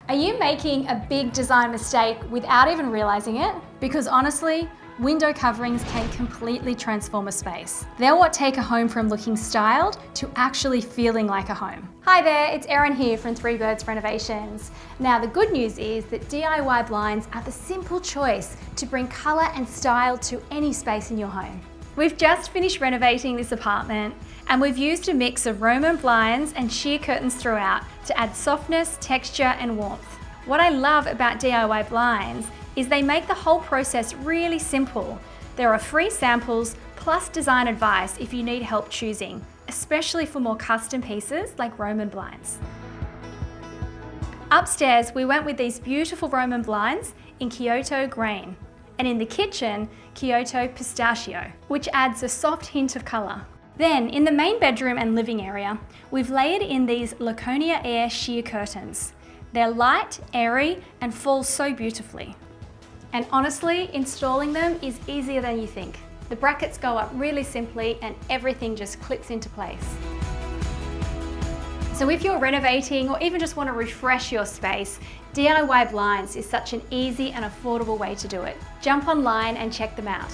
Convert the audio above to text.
Are you making a big design mistake without even realizing it? Because honestly, window coverings can completely transform a space. They're what take a home from looking styled to actually feeling like a home. Hi there, it's Erin here from Three Birds Renovations. Now the good news is that DIY blinds are the simple choice to bring colour and style to any space in your home. We've just finished renovating this apartment and we've used a mix of Roman blinds and sheer curtains throughout to add softness, texture and warmth. What I love about DIY blinds is they make the whole process really simple. There are free samples plus design advice if you need help choosing, especially for more custom pieces like Roman blinds. Upstairs, we went with these beautiful Roman blinds in Kyoto green, and in the kitchen, Kyoto pistachio, which adds a soft hint of colour. Then, in the main bedroom and living area, we've layered in these Laconia Air Sheer Curtains. They're light, airy, and fall so beautifully. And honestly, installing them is easier than you think. The brackets go up really simply and everything just clips into place. So if you're renovating or even just want to refresh your space, DIY blinds is such an easy and affordable way to do it. Jump online and check them out.